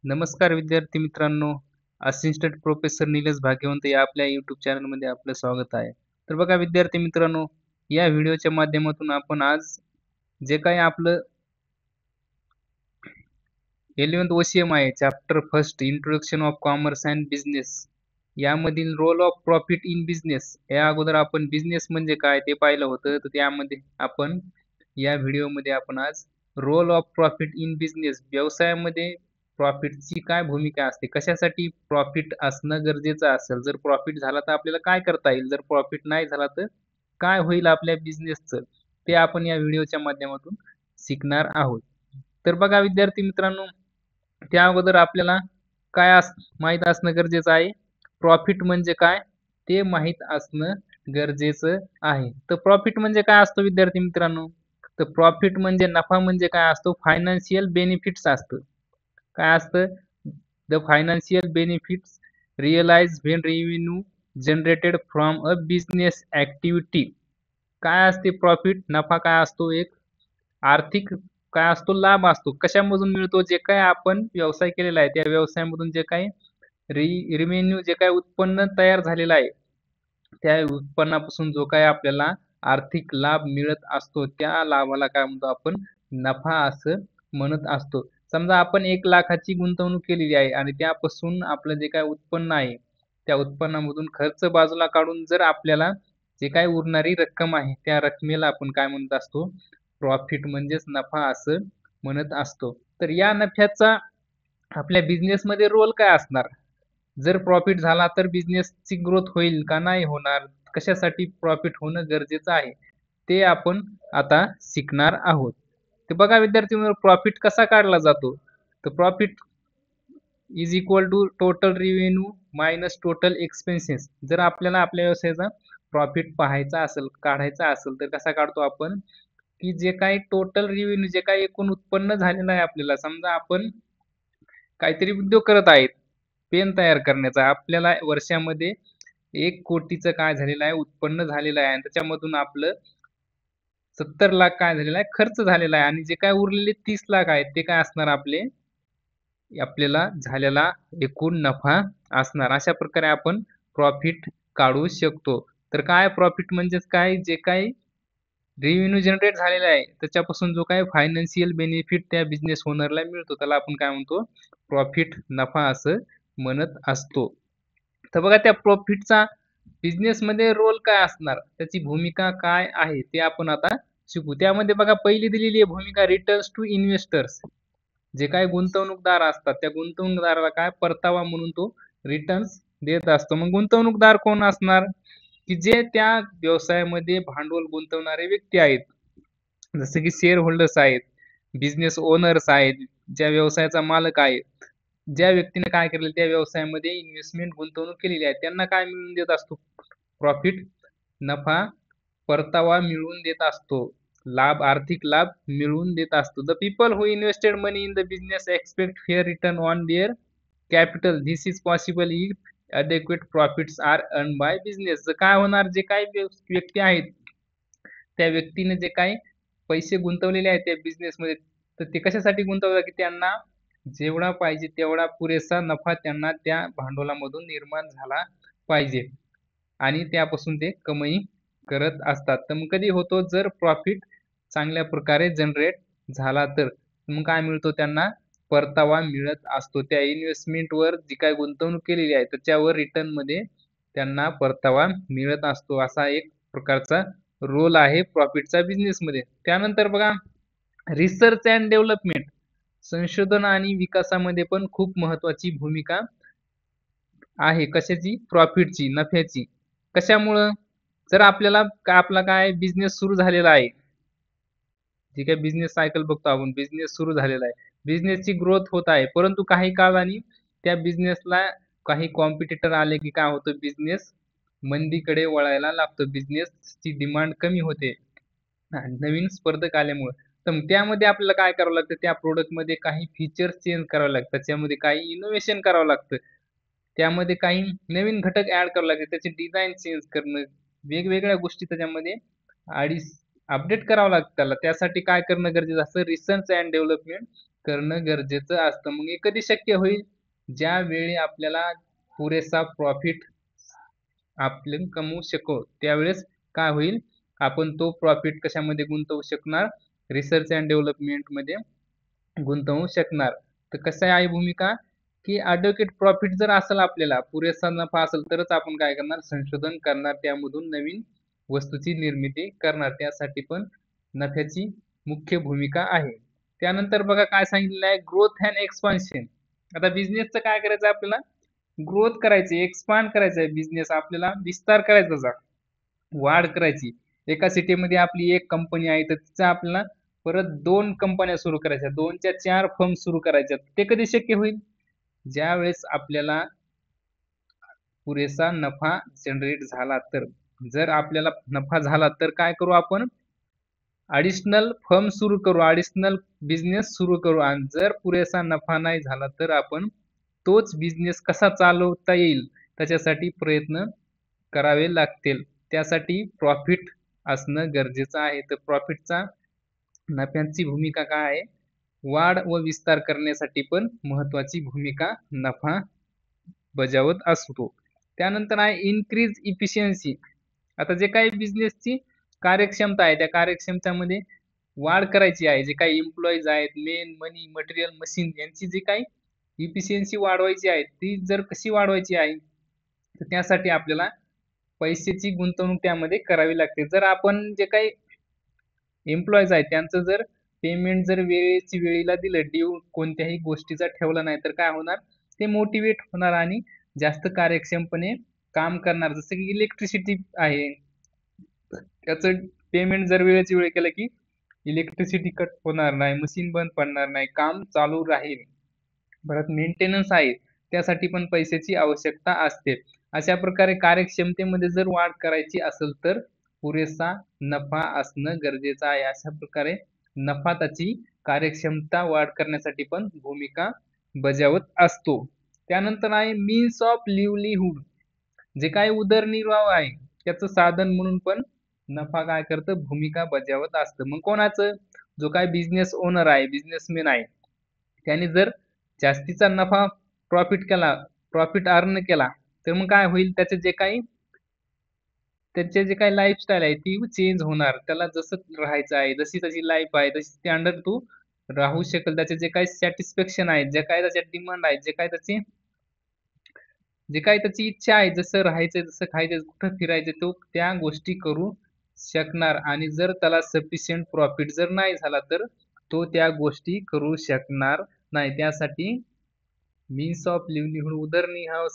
नमस्कार विद्यार्थी मित्रांनो. असिस्टंट प्रोफेसर निलेश भाग्यवंत या आपल्या YouTube चॅनलमध्ये आपलं स्वागत आहे. तर बघा विद्यार्थी मित्रांनो, या व्हिडिओच्या माध्यमातून आपण आज जे काही आपलं 11th OCM आहे, chapter first introduction of commerce and business यामधील role of profit in business या अगोदर आपण बिझनेस म्हणजे काय ते पाहिलं होतं. तर त्यामध्ये आपण या व्हिडिओमध्ये आपण आज role of profit in business व्यवसायामध्ये प्रॉफिटची काय भूमिका असते, कशासाठी प्रॉफिट असणं गरजेचं असेल, जर प्रॉफिट झाला तर आपल्याला काय करता येईल, जर प्रॉफिट नाही झाला तर काय होईल आपल्या बिझनेसचं, ते आपण या व्हिडिओच्या माध्यमातून शिकणार आहोत. तर बघा विद्यार्थी मित्रांनो, त्या अगोदर आपल्याला माहीत असणं गरजेचं आहे. प्रॉफिट म्हणजे काय ते माहीत असणं गरजेचं आहे. तर प्रॉफिट म्हणजे काय असतो विद्यार्थी मित्रांनो? तर प्रॉफिट म्हणजे नफा म्हणजे काय असतो? फायनान्शियल बेनिफिट्स असतं. काय असतं? The financial benefits realise when revenue generated from a business activity. काय असते प्रॉफिट? नफा काय असतो? एक आर्थिक काय असतो? लाभ असतो. कशामधून मिळतो? जे काही आपण व्यवसाय केलेला आहे, त्या व्यवसायामधून जे काही रेव्हेन्यू जे काही उत्पन्न तयार झालेलं आहे, त्या उत्पन्नापासून जो काही आपल्याला आर्थिक लाभ मिळत असतो, त्या लाभाला काय म्हणतो आपण? नफा असं म्हणत असतो. समजा आपण 1,00,000ची गुंतवणूक केलेली आहे आणि त्यापासून आपलं जे काही उत्पन्न आहे, त्या उत्पन्नामधून खर्च बाजूला काढून जर आपल्याला जे काही उरणारी रक्कम आहे, त्या रकमेला आपण काय म्हणत असतो? प्रॉफिट म्हणजेच नफा असं म्हणत असतो. तर या नफ्याचा आपल्या बिझनेसमध्ये रोल काय असणार? जर प्रॉफिट झाला तर बिझनेसची ग्रोथ होईल का नाही होणार? कशासाठी प्रॉफिट होणं गरजेचं आहे? ते आपण आता शिकणार आहोत. तर बघा विद्यार्थ्यांनो, प्रॉफिट कसा काढला जातो? तर profit is equal to total revenue minus total expenses. जर आपल्याला आपल्या व्यवसायाचा प्रॉफिट पाहायचा असेल, काढायचा असेल, तर कसा काढतो आपण? की जे काही टोटल रेव्हेन्यू जे काही एकूण उत्पन्न झालेलं आहे आपल्याला, समजा आपण काहीतरी उद्योग करत आहेत, पेन तयार करण्याचा. आपल्याला वर्षामध्ये 1,00,00,000चं काय झालेलं आहे? उत्पन्न झालेलं आहे आणि त्याच्यामधून आपलं 70,00,000 काय झालेलं आहे? खर्च झालेला आहे आणि जे काही उरलेले 30,00,000 आहेत, ते काय असणार आपले? आपल्याला झालेला एकूण नफा असणार. अशा प्रकारे आपण प्रॉफिट काढू शकतो. तर काय प्रॉफिट म्हणजेच काय? जे काही रेव्हेन्यू जनरेट झालेला आहे, त्याच्यापासून जो काही फायनान्शियल बेनिफिट त्या बिझनेस ओनरला मिळतो, त्याला आपण काय म्हणतो? प्रॉफिट, नफा असं म्हणत असतो. तर बघा त्या प्रॉफिटचा बिझनेसमध्ये रोल काय असणार? त्याची भूमिका काय आहे? ते आपण आता शिकू. त्यामध्ये बघा पहिली दिलेली आहे भूमिका रिटर्न्स टू इन्व्हेस्टर्स. जे काही गुंतवणूकदार असतात, त्या गुंतवणूकदाराला काय परतावा म्हणून तो रिटर्न्स देत असतो. मग गुंतवणूकदार कोण असणार? की जे त्या व्यवसायामध्ये भांडवल गुंतवणारे व्यक्ती आहेत. जसे की शेअर होल्डर्स आहेत, बिझनेस ओनर्स आहेत, ज्या व्यवसायाचा मालक आहे. ज्या व्यक्तीने काय केलेलं त्या व्यवसायामध्ये इन्व्हेस्टमेंट गुंतवणूक केलेली आहे, त्यांना काय मिळवून देत असतो? प्रॉफिट, नफा, परतावा मिळवून देत असतो. लाभ, आर्थिक लाभ मिळवून देत असतो. The people who invested money in the business expect fair return on their capital. This is possible if adequate profits are earn by business. काय होणार? जे काही व्यक्ती आहेत, त्या व्यक्तीने जे काही पैसे गुंतवलेले आहेत त्या बिझनेसमध्ये, तर ते कशासाठी गुंतवतात? की त्यांना जेवढा पाहिजे तेवढा पुरेसा नफा त्यांना त्या भांडवलामधून निर्माण झाला पाहिजे आणि त्यापासून ते कमाई करत असतात. तर मग कधी होतो? जर प्रॉफिट चांगल्या प्रकारे जनरेट झाला तर मग काय मिळतो त्यांना? परतावा मिळत असतो. त्या इन्व्हेस्टमेंटवर जी काही गुंतवणूक केलेली आहे त्याच्यावर रिटर्नमध्ये त्यांना परतावा मिळत असतो. असा एक प्रकारचा रोल आहे प्रॉफिटचा बिझनेसमध्ये. त्यानंतर बघा रिसर्च अँड डेव्हलपमेंट, संशोधन आणि विकासामध्ये पण खूप महत्त्वाची भूमिका आहे. कशाची? प्रॉफिटची, नफ्याची. कशामुळं? जर आपल्याला आपला काय बिझनेस सुरू झालेला आहे, जे काही बिझनेस सायकल बघतो आपण, बिझनेस सुरू झालेला आहे. बिझनेसची ग्रोथ होत आहे. परंतु काही काळाने त्या बिझनेसला काही कॉम्पिटिटर आले की काय होतं? बिझनेस मंदीकडे वळायला लागतो. बिझनेसची डिमांड कमी होते. नवीन स्पर्धक आल्यामुळं. तर मग त्यामध्ये आपल्याला काय करावं लागतं? त्या प्रॉडक्टमध्ये काही फीचर्स चेंज करावे लागतात. त्याच्यामध्ये काही इनोव्हेशन करावं लागतं. त्यामध्ये काही नवीन घटक ॲड करावे लागतात. त्याची डिझाइन चेंज करणं, वेगवेगळ्या गोष्टी त्याच्यामध्ये अपडेट करावं लागतं त्याला. त्यासाठी काय करणं गरजेचं असतं? रिसर्च अँड डेव्हलपमेंट करणं गरजेचं असतं. मग हे कधी शक्य होईल? ज्यावेळी आपल्याला पुरेसा प्रॉफिट आपण कमवू शकू. त्यावेळेस काय होईल? आपण तो प्रॉफिट कशामध्ये गुंतवू शकणार? रिसर्च अँड डेव्हलपमेंटमध्ये गुंतवू शकणार. तर कसं आहे भूमिका, की ॲडव्होकेट प्रॉफिट जर असेल आपल्याला, पुरेसा नफा असेल तरच आपण काय करणार? संशोधन करणार, त्यामधून नवीन वस्तूची निर्मिती करणार. त्यासाठी पण नफ्याची मुख्य भूमिका आहे. त्यानंतर बघा काय सांगितलेलं आहे, ग्रोथ अँड एक्सपान्शन. आता बिझनेसचं काय करायचं आपल्याला? ग्रोथ करायची, एक्सपांड करायचं आहे बिझनेस आपल्याला, विस्तार करायचा त्याचा, वाढ करायची. एका सिटीमध्ये आपली एक कंपनी आहे तर तिचा आपल्याला परत 2 कंपन्या सुरू करायच्या, 2च्या 4 फर्म सुरू करायच्या. ते कधी शक्य होईल? ज्यावेळेस आपल्याला पुरेसा नफा जनरेट झाला तर. जर आपल्याला नफा झाला तर काय करू आपण? ॲडिशनल फर्म सुरू करू, ॲडिशनल बिझनेस सुरू करू आणि जर पुरेसा नफा नाही झाला तर आपण तोच बिझनेस कसा चालवता येईल त्याच्यासाठी प्रयत्न करावे लागतील. त्यासाठी प्रॉफिट असणं गरजेचं आहे. तर प्रॉफिटचा नफ्याची भूमिका काय आहे? वाढ व विस्तार करण्यासाठी पण महत्त्वाची भूमिका नफा बजावत असतो. त्यानंतर आहे इन्क्रीज इफिशियन्सी. आता जे काही बिझनेसची कार्यक्षमता आहे, त्या कार्यक्षमतेमध्ये वाढ करायची आहे. जे काही एम्प्लॉईज आहेत, मेन, मनी, मटेरियल, मशीन यांची जी काही इफिशियन्सी वाढवायची आहे, ती जर कशी वाढवायची आहे, तर त्यासाठी आपल्याला पैशाची गुंतवणूक त्यामध्ये करावी लागते. जर आपण जे काही एम्प्लॉईज आहेत त्यांचं जर पेमेंट जर वेळेची वेळेला दिलं, ड्यू कोणत्याही गोष्टीचा ठेवला नाही, तर काय होणार? ते मोटिवेट होणार आणि जास्त कार्यक्षमपणे काम करणार. जसं की इलेक्ट्रिसिटी आहे, त्याचं पेमेंट जर वेळेची वेळ केलं की इलेक्ट्रिसिटी कट होणार नाही, मशीन बंद पडणार नाही, काम चालू राहील. परत मेंटेनन्स आहे, त्यासाठी पण पैशाची आवश्यकता असते. अशा प्रकारे कार्यक्षमतेमध्ये जर वाढ करायची असेल तर पुरेसा नफा असणं गरजेचं आहे. अशा प्रकारे नफा त्याची कार्यक्षमता वाढ करण्यासाठी पण भूमिका बजावत असतो. त्यानंतर आहे मीन्स ऑफ लिव्हलीहूड. जे काही उदरनिर्वाह आहे त्याचं साधन म्हणून पण नफा काय करतं? भूमिका बजावत असतं. मग कोणाचं? जो काही बिझनेस ओनर आहे, बिझनेसमॅन आहे, त्याने जर जास्तीचा नफा प्रॉफिट केला, प्रॉफिट अर्न केला, तर मग काय होईल? त्याचे जे काही लाईफस्टाईल आहे ती चेंज होणार. त्याला जसं राहायचं आहे, जशी त्याची लाईफ आहे, तशी स्टँडर्ड तो राहू शकेल. त्याचे जे काही सॅटिस्फॅक्शन आहे, जे काही त्याच्या डिमांड आहे, जे काही त्याची इच्छा आहे, जसं राहायचं, जसं खायचं, कुठं फिरायचं, तो त्या गोष्टी करू शकणार. आणि जर त्याला सफिशियंट प्रॉफिट जर नाही झाला तर तो त्या गोष्टी करू शकणार नाही. त्यासाठी मीन्स ऑफ लिव्हलीहूड, उदरनिर्वाह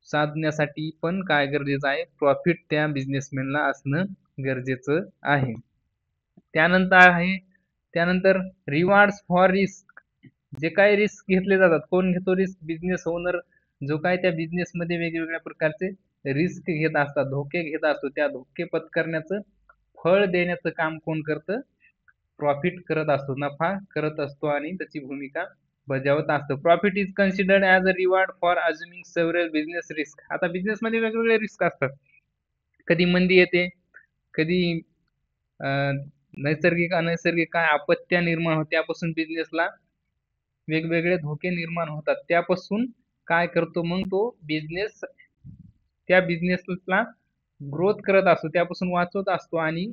साधण्यासाठी पण काय गरजेचं आहे? प्रॉफिट त्या बिझनेसमॅनला असणं गरजेचं आहे. त्यानंतर आहे त्यानंतर रिवॉर्ड्स फॉर रिस्क. जे काही रिस्क घेतले जातात, कोण घेतो रिस्क? Business owner. जो काही त्या बिझनेसमध्ये वेगवेगळ्या प्रकारचे रिस्क घेत असतात, धोके घेत असतो, त्या धोके पत्करण्याचं फळ देण्याचं काम कोण करतं? प्रॉफिट करत असतो, नफा करत असतो आणि त्याची भूमिका बजावत असतो. Profit is considered as a reward for assuming several business risk. आता बिझनेसमध्ये वेगवेगळे रिस्क असतात. कधी मंदी येते, कधी नैसर्गिक अनैसर्गिक काय आपत्त्या निर्माण होते, त्यापासून बिझनेसला वेगवेगळे धोके निर्माण होतात. त्यापासून काय करतो मग तो बिझनेस? त्या बिझनेसला ग्रोथ करत असतो, त्यापासून वाचवत असतो आणि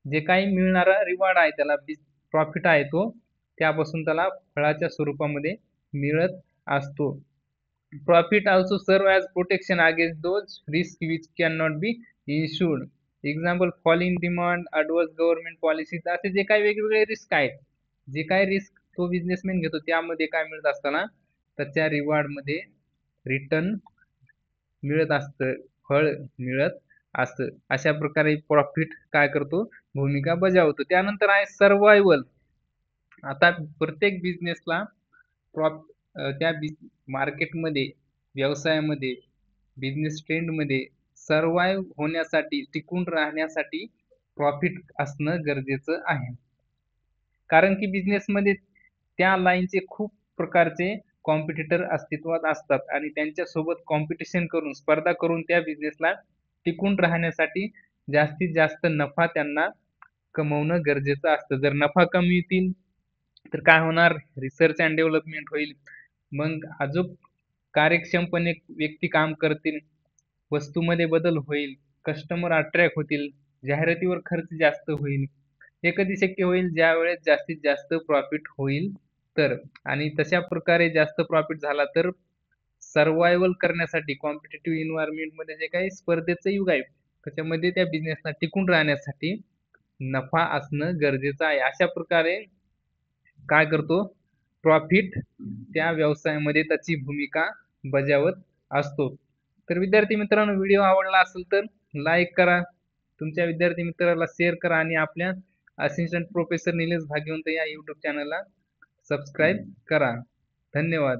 जे काही मिळणारा रिवॉर्ड आहे, त्याला प्रॉफिट आहे, तो त्यापासून त्याला फळाच्या स्वरूपामध्ये मिळत असतो. Profit also serve as protection against those risks which cannot be insured. Example, falling demand, adverse government policies, असे जे काही वेगवेगळे रिस्क आहेत, जे काही रिस्क तो बिझनेसमॅन घेतो, त्यामध्ये काय मिळत असताना त्याच्या रिवॉर्ड मध्ये रिटर्न मिळत असतं, फळ मिळत असतं. अशा प्रकारे प्रॉफिट काय करतो? भूमिका बजावतो. त्यानंतर आहे सर्व्हायव्हल. आता प्रत्येक बिझनेसला त्या मार्केटमध्ये, व्यवसायामध्ये, बिझनेस ट्रेंडमध्ये सर्व्हाइव्ह होण्यासाठी, टिकून राहण्यासाठी प्रॉफिट असणं गरजेचं आहे. कारण की बिझनेसमध्ये त्या लाईनचे खूप प्रकारचे कॉम्पिटिटर अस्तित्वात असतात आणि त्यांच्यासोबत कॉम्पिटिशन करून, स्पर्धा करून त्या बिझनेसला टिकून राहण्यासाठी जास्तीत जास्त नफा त्यांना कमवणं गरजेचं असतं. जर नफा कमी येतील तर काय होणार, रिसर्च अँड डेव्हलपमेंट होईल. मग अजून कार्यक्षमपणे व्यक्ती काम करतील, वस्तूमध्ये बदल होईल, कस्टमर अट्रॅक्ट होतील, जाहिरातीवर खर्च जास्त होईल. हे कधी शक्य होईल, ज्या वेळेस जास्तीत जास्त प्रॉफिट होईल तर. आणि तशा प्रकारे जास्त प्रॉफिट झाला तर सर्वायवल करण्यासाठी कॉम्पिटिटिव्ह एन्व्हायरमेंटमध्ये जे काही स्पर्धेचं युग आहे त्याच्यामध्ये त्या बिझनेसला टिकून राहण्यासाठी नफा असणं गरजेचं आहे. अशा प्रकारे काय करतो, प्रॉफिट त्या व्यवसायामध्ये त्याची भूमिका बजावत असतो. तर विद्यार्थी मित्रांनो, व्हिडिओ आवडला असेल तर लाईक करा, तुमच्या विद्यार्थी मित्राला शेअर करा आणि आपल्या असिस्टंट प्रोफेसर निलेश भाग्यवंत या यूट्यूब चॅनलला सबस्क्राईब करा. धन्यवाद.